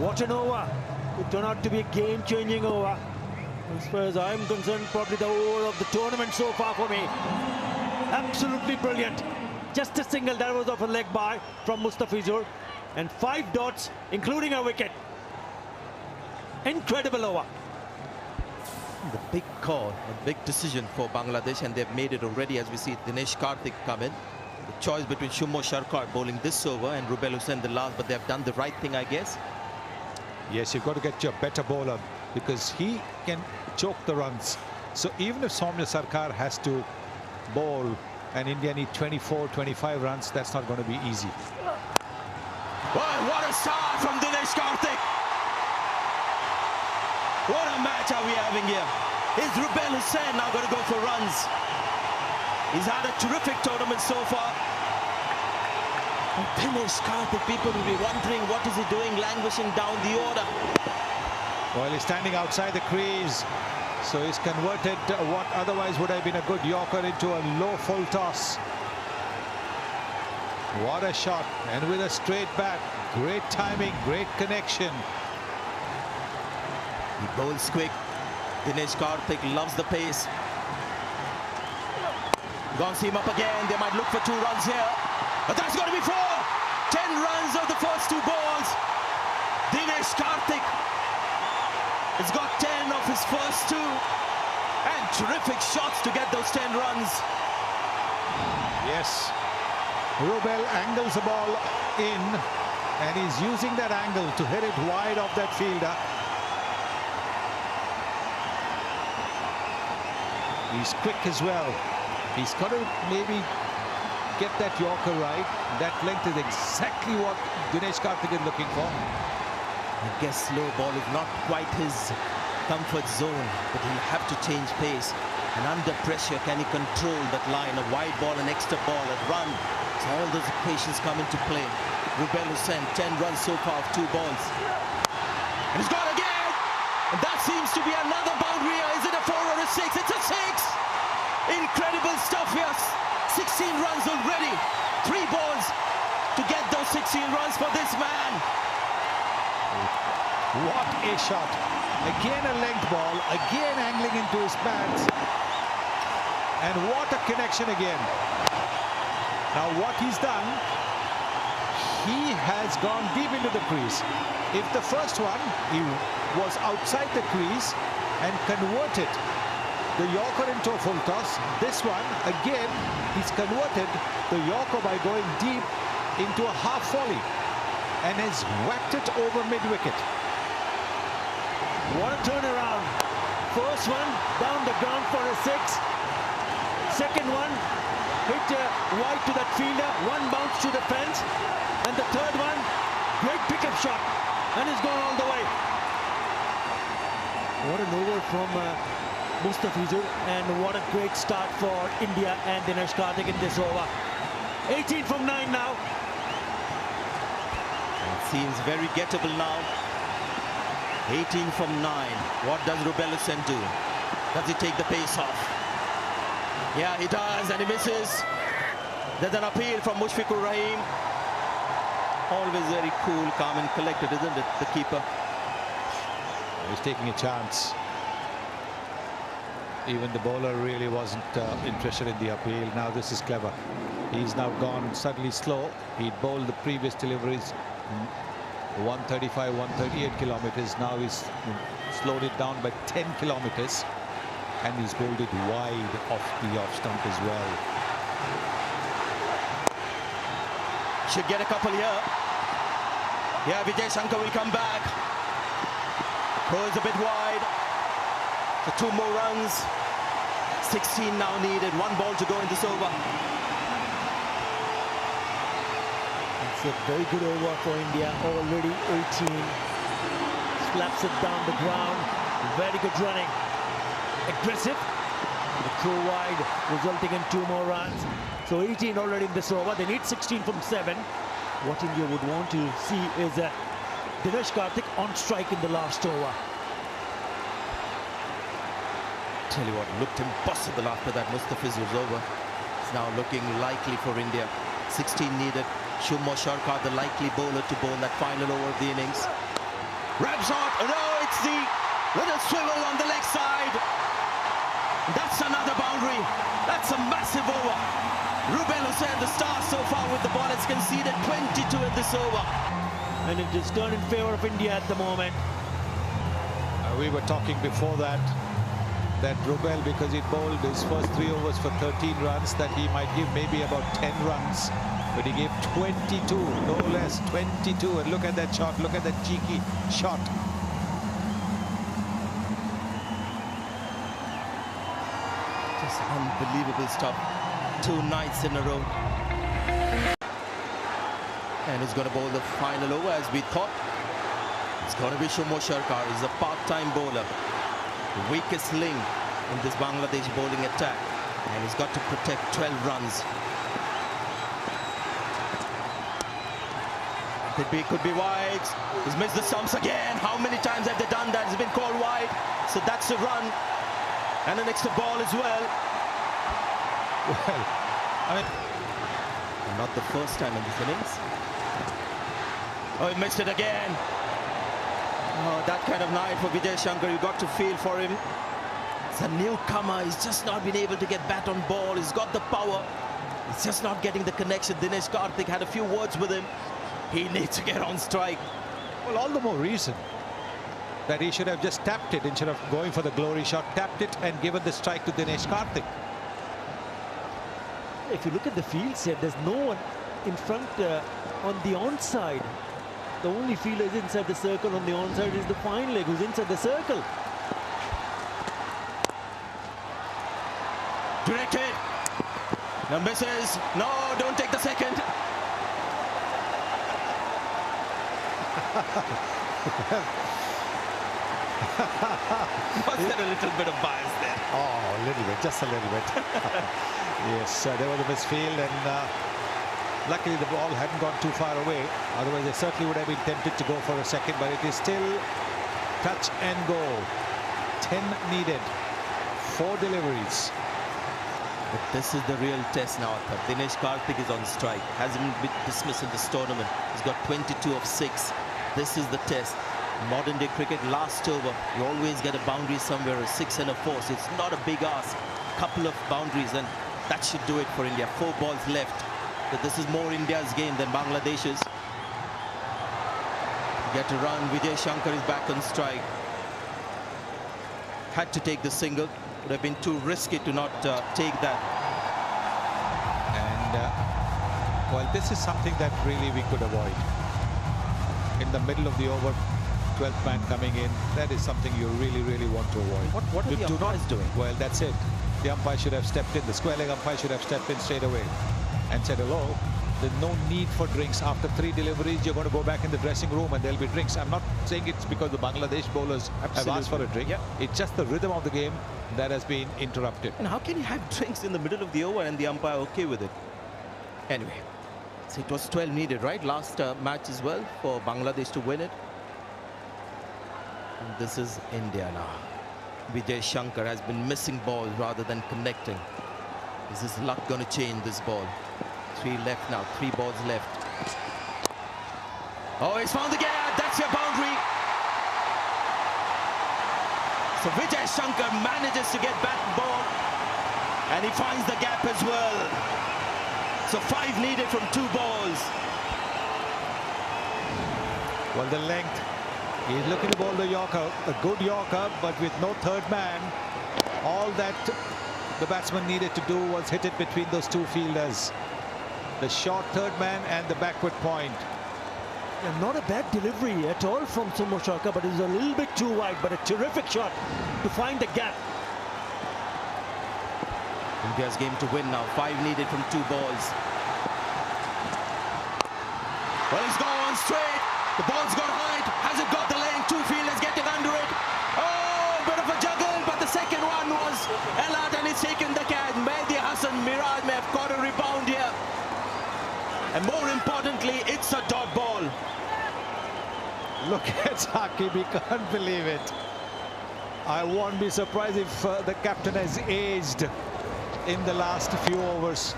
What an over. It turned out to be a game-changing over. As far as I'm concerned, probably the over of the tournament so far for me. Absolutely brilliant. Just a single, that was off a leg by from Mustafizur. And 5 dots, including a wicket. Incredible over. The big call, a big decision for Bangladesh, and they've made it already as we see Dinesh Karthik come in. The choice between Shumo Sharkar bowling this over and Rubel Hussain the last, but they've done the right thing, I guess. Yes, you've got to get your better bowler because he can choke the runs. So even if Soumya Sarkar has to bowl and India need 24, 25 runs, that's not going to be easy. Well, what a start from Dinesh Karthik. What a match are we having here? Is Rubel Hussain now going to go for runs? He's had a terrific tournament so far. And Dinesh Karthik, people will be wondering what is he doing, languishing down the order. Well, he's standing outside the crease. So he's converted what otherwise would have been a good Yorker into a low full toss. What a shot. And with a straight bat. Great timing, great connection. He bowls quick. Dinesh Karthik loves the pace. Gone see him up again. They might look for 2 runs here. But that's going to be 4. 10 runs of the first 2 balls. Dinesh Karthik has got 10 of his first 2. And terrific shots to get those 10 runs. Yes. Rubel angles the ball in. And he's using that angle to hit it wide off that fielder. He's quick as well. He's got to maybe get that Yorker right. That length is exactly what Dinesh Karthik is looking for. I guess slow ball is not quite his comfort zone, but he'll have to change pace. And under pressure, can he control that line? A wide ball, an extra ball, a run. So all those equations come into play. Rubel Hussain, 10 runs so far of 2 balls. And he's gone again! And that seems to be another boundary. Is it a 4 or a 6? It's a 6! Incredible stuff here. 16 runs already. 3 balls to get those 16 runs for this man. What a shot. Again a length ball. Again angling into his pads. And what a connection again. Now what he's done, he has gone deep into the crease. If the first one, he was outside the crease and converted the Yorker into a full toss. This one, again, he's converted the Yorker by going deep into a half volley and has whacked it over mid-wicket. What a turnaround. First one down the ground for a 6. Second one hit wide to that fielder. 1 bounce to the fence. And the third one, great pickup shot. And he's gone all the way. What an over from Mustafizur, and what a great start for India and Dinesh Karthik in this over. 18 from 9 now. It seems very gettable now. 18 from 9. What does Rubel Hussain do? Does he take the pace off? Yeah, he does, and he misses. There's an appeal from Mushfiqur Rahim. Always very cool, calm and collected, isn't it, the keeper? He's taking a chance. Even the bowler really wasn't interested in the appeal. Now this is clever. He's now gone suddenly slow. He bowled the previous deliveries 135, 138 kilometers. Now he's slowed it down by 10 kilometers. And he's bowled it wide off the off stump as well. Should get a couple here. Yeah, Vijay Shankar will come back. Goes a bit wide. So 2 more runs. 16 now needed. 1 ball to go in this over. It's a very good over for India. Already 18. Slaps it down the ground. Very good running. Aggressive. The throw wide, resulting in 2 more runs. So 18 already in this over. They need 16 from 7. What India would want to see is Dinesh Karthik on strike in the last over. Tell you what, looked impossible after that Mustafizur's over. It's now looking likely for India. 16 needed. Shumo Sharkar, the likely bowler to bowl that final over of the innings. Red shot. Oh, no, it's the little swivel on the leg side. That's another boundary. That's a massive over. Rubel Hussain, the star so far with the ball, has conceded 22 in this over. And it is turned in favour of India at the moment. We were talking before that Rubel, because he bowled his first 3 overs for 13 runs, that he might give maybe about 10 runs. But he gave 22, no less, 22. And look at that shot, look at that cheeky shot. Just unbelievable stuff. 2 nights in a row. And he's going to bowl the final over as we thought. It's going to be Shumo Sharkar. He's a part-time bowler. The weakest link in this Bangladesh bowling attack. And he's got to protect 12 runs. Could be wide. He's missed the stumps again. How many times have they done that? It's been called wide. So that's a run. And an extra ball as well. Well, I mean, not the first time in this innings. Oh, he missed it again. Oh, that kind of night for Vijay Shankar. You got to feel for him. It's a newcomer. He's just not been able to get bat on ball. He's got the power. He's just not getting the connection. Dinesh Karthik had a few words with him. He needs to get on strike. well, all the more reason that he should have just tapped it instead of going for the glory shot. Tapped it and given the strike to Dinesh Karthik. If you look at the field set, there's no one in front on the onside. The only fielder is inside the circle. On the onside is the fine leg who's inside the circle. Directed. No misses. No, don't take the second. Was there a little bit of bias there? Oh, a little bit, just a little bit. Yes, there was a misfield, and luckily the ball hadn't gone too far away. Otherwise, they certainly would have been tempted to go for a second, but it is still touch and go. 10 needed, 4 deliveries. But this is the real test now. Dinesh Karthik is on strike. Hasn't been dismissed in this tournament. He's got 22 of 6. This is the test. Modern day cricket, last over, you always get a boundary somewhere, a 6 and a 4. So it's not a big ask. Couple of boundaries, and that should do it for India. 4 balls left. But this is more India's game than Bangladesh's. Get a run. Vijay Shankar is back on strike. Had to take the single. Would have been too risky to not take that. And, well, this is something that really we could avoid. In the middle of the over, 12th man coming in, that is something you really, really want to avoid. What are the umpires doing? Well, that's it. The umpire should have stepped in. The square leg umpire should have stepped in straight away and said, hello, there's no need for drinks. After 3 deliveries, you're going to go back in the dressing room and there'll be drinks. I'm not saying it's because the Bangladesh bowlers have asked for a drink. Yeah. It's just the rhythm of the game that has been interrupted. And how can you have drinks in the middle of the over and the umpire okay with it? Anyway, so it was 12 needed, right? Last match as well for Bangladesh to win it. And this is India now. Vijay Shankar has been missing balls rather than connecting. Is his luck going to change this ball? 3 left now, 3 balls left. Oh, he's found the gap. That's your boundary. So Vijay Shankar manages to get bat and ball, and he finds the gap as well. So 5 needed from 2 balls. Well, the length. He's looking to bowl the Yorker, a good Yorker, but with no third man. All that the batsman needed to do was hit it between those 2 fielders. The short third man and the backward point. Yeah, not a bad delivery at all from Shumo Sharkar, but it was a little bit too wide, but a terrific shot to find the gap. India's game to win now. 5 needed from 2 balls. Well, he's gone straight. The ball's gone high. Hasn't got the length. 2 fielders getting under it. Oh, bit of a juggle, but the second one was Elad, and he's taken the catch. Mehdi Hassan Miraj may have caught a rebound here. And more importantly, it's a dot ball. Look at Saqib, he can't believe it. I won't be surprised if the captain has aged in the last few overs.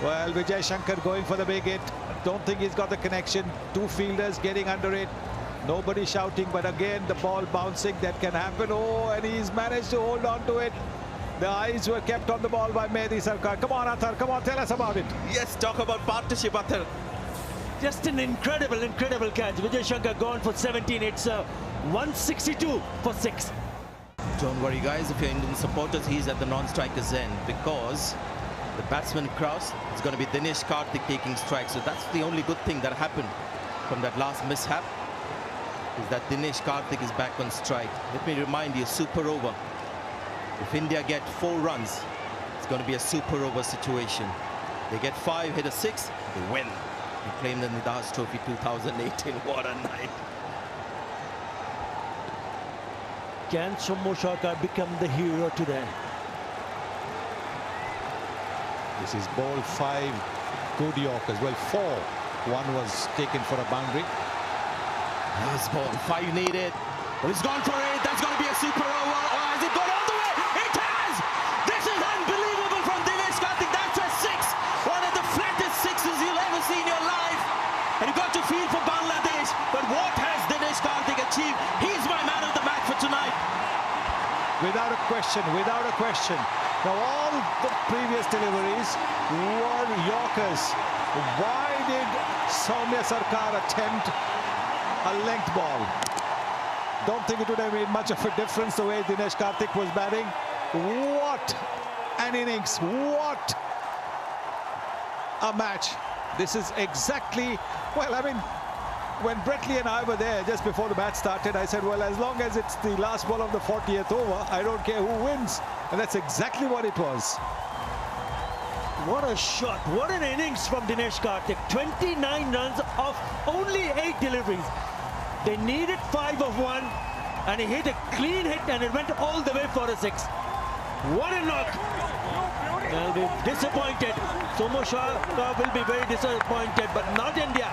Well, Vijay Shankar going for the big hit. Don't think he's got the connection. 2 fielders getting under it. Nobody shouting, but again the ball bouncing. That can happen. Oh, and he's managed to hold on to it. The eyes were kept on the ball by Mehdi Sarkar. Come on, Athar. Come on, tell us about it. Yes, talk about partnership, Athar. Just an incredible catch. Vijay Shankar gone for 17. It's 162 for 6. Don't worry, guys. If you're Indian supporters, he's at the non-striker's end because the batsman Kraus is going to be Dinesh Karthik taking strikes. So that's the only good thing that happened from that last mishap, is that Dinesh Karthik is back on strike. Let me remind you, super over. If India get 4 runs, it's going to be a super over situation. They get 5, hit a 6, they win. They claim the Nidas Trophy 2018. What a night. Can Somo Sarkar become the hero today? This is ball 5. Good Yorkers. Well, 4. One was taken for a boundary. Last ball, 5 needed. But he's gone for it. That's going to be a super over. Or has it gone all the way? It has! This is unbelievable from Dinesh Karthik. That's a 6. One of the flattest 6s you'll ever see in your life. And you got to feel for Bangladesh. But what has Dinesh Karthik achieved? He's my man of the match for tonight. Without a question, without a question. Now, all the previous deliveries were Yorkers. Why did Soumya Sarkar attempt a length ball? Don't think it would have made much of a difference the way Dinesh Karthik was batting. What an innings. What a match. This is exactly, well, I mean, when Brett Lee and I were there just before the match started, I said, well, as long as it's the last ball of the 40th over, I don't care who wins. And that's exactly what it was. What a shot. What an innings from Dinesh Karthik. 29 runs off only 8 deliveries. They needed 5 of 1 and he hit a clean hit and it went all the way for a 6. What a knock. They'll be disappointed. Somo Sarkar will be very disappointed, but not India.